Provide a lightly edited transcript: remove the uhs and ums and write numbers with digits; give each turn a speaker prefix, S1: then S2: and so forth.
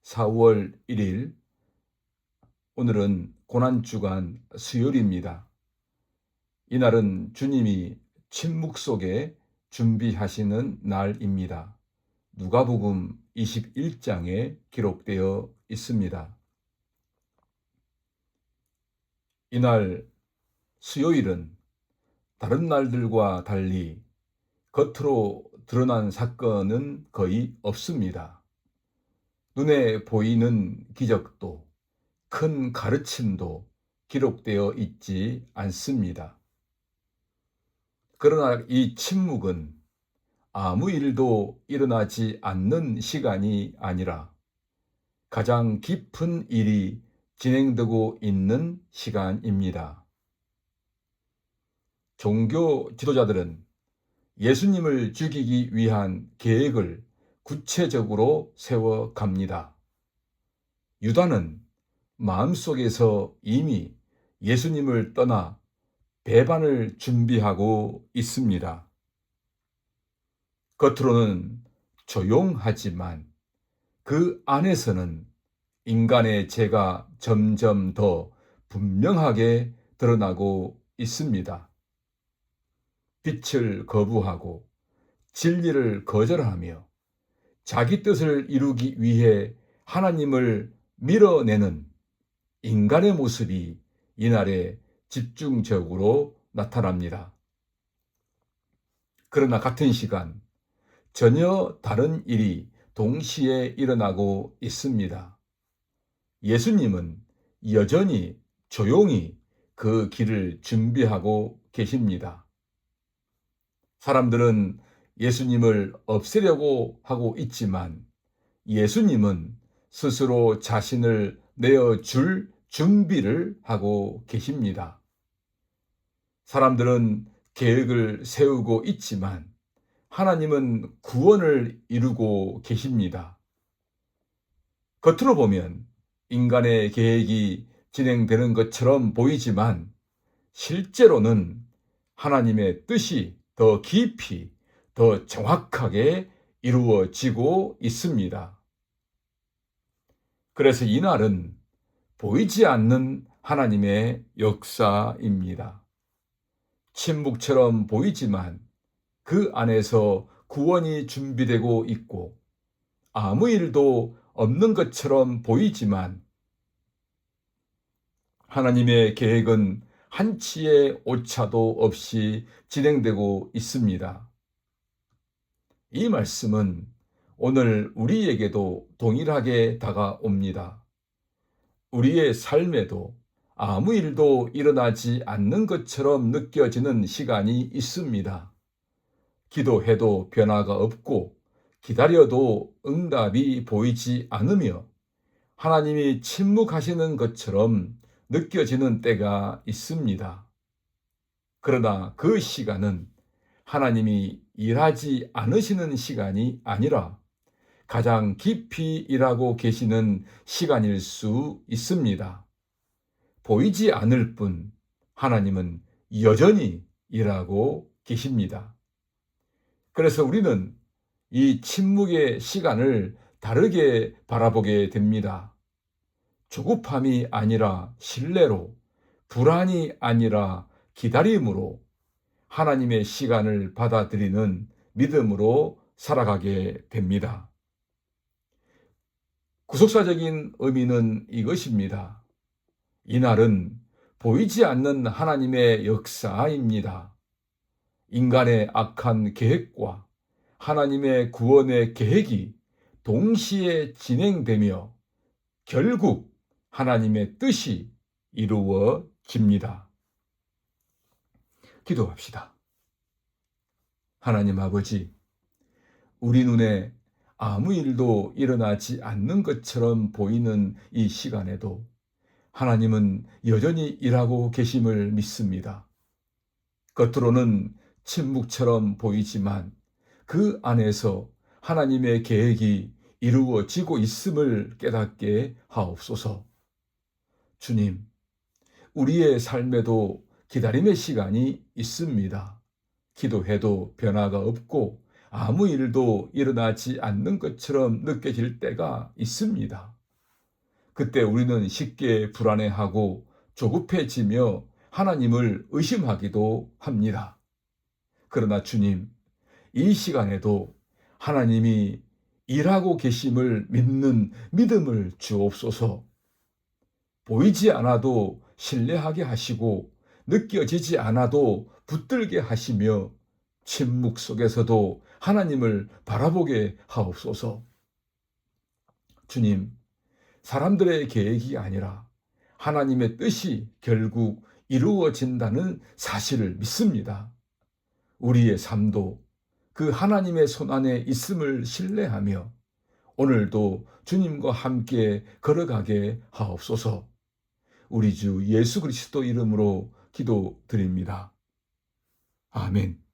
S1: 4월 1일, 오늘은 고난주간 수요일입니다. 이날은 주님이 침묵 속에 준비하시는 날입니다. 누가복음 21장에 기록되어 있습니다. 이날 수요일은 다른 날들과 달리 겉으로 드러난 사건은 거의 없습니다. 눈에 보이는 기적도 큰 가르침도 기록되어 있지 않습니다. 그러나 이 침묵은 아무 일도 일어나지 않는 시간이 아니라 가장 깊은 일이 진행되고 있는 시간입니다. 종교 지도자들은 예수님을 죽이기 위한 계획을 구체적으로 세워갑니다. 유다는 마음속에서 이미 예수님을 떠나 배반을 준비하고 있습니다. 겉으로는 조용하지만 그 안에서는 인간의 죄가 점점 더 분명하게 드러나고 있습니다. 빛을 거부하고 진리를 거절하며 자기 뜻을 이루기 위해 하나님을 밀어내는 인간의 모습이 이날에 집중적으로 나타납니다. 그러나 같은 시간 전혀 다른 일이 동시에 일어나고 있습니다. 예수님은 여전히 조용히 그 길을 준비하고 계십니다. 사람들은 예수님을 없애려고 하고 있지만 예수님은 스스로 자신을 내어줄 준비를 하고 계십니다. 사람들은 계획을 세우고 있지만 하나님은 구원을 이루고 계십니다. 겉으로 보면 인간의 계획이 진행되는 것처럼 보이지만 실제로는 하나님의 뜻이 더 깊이, 더 정확하게 이루어지고 있습니다. 그래서 이날은 보이지 않는 하나님의 역사입니다. 침묵처럼 보이지만 그 안에서 구원이 준비되고 있고 아무 일도 없는 것처럼 보이지만 하나님의 계획은 한치의 오차도 없이 진행되고 있습니다. 이 말씀은 오늘 우리에게도 동일하게 다가옵니다. 우리의 삶에도 아무 일도 일어나지 않는 것처럼 느껴지는 시간이 있습니다. 기도해도 변화가 없고 기다려도 응답이 보이지 않으며 하나님이 침묵하시는 것처럼 느껴지는 때가 있습니다. 그러나 그 시간은 하나님이 일하지 않으시는 시간이 아니라 가장 깊이 일하고 계시는 시간일 수 있습니다. 보이지 않을 뿐 하나님은 여전히 일하고 계십니다. 그래서 우리는 이 침묵의 시간을 다르게 바라보게 됩니다. 조급함이 아니라 신뢰로, 불안이 아니라 기다림으로 하나님의 시간을 받아들이는 믿음으로 살아가게 됩니다. 구속사적인 의미는 이것입니다. 이날은 보이지 않는 하나님의 역사입니다. 인간의 악한 계획과 하나님의 구원의 계획이 동시에 진행되며 결국 하나님의 뜻이 이루어집니다. 기도합시다. 하나님 아버지, 우리 눈에 아무 일도 일어나지 않는 것처럼 보이는 이 시간에도 하나님은 여전히 일하고 계심을 믿습니다. 겉으로는 침묵처럼 보이지만 그 안에서 하나님의 계획이 이루어지고 있음을 깨닫게 하옵소서. 주님, 우리의 삶에도 기다림의 시간이 있습니다. 기도해도 변화가 없고 아무 일도 일어나지 않는 것처럼 느껴질 때가 있습니다. 그때 우리는 쉽게 불안해하고 조급해지며 하나님을 의심하기도 합니다. 그러나 주님, 이 시간에도 하나님이 일하고 계심을 믿는 믿음을 주옵소서. 보이지 않아도 신뢰하게 하시고 느껴지지 않아도 붙들게 하시며 침묵 속에서도 하나님을 바라보게 하옵소서. 주님, 사람들의 계획이 아니라 하나님의 뜻이 결국 이루어진다는 사실을 믿습니다. 우리의 삶도 그 하나님의 손안에 있음을 신뢰하며 오늘도 주님과 함께 걸어가게 하옵소서. 우리 주 예수 그리스도 이름으로 기도드립니다. 아멘.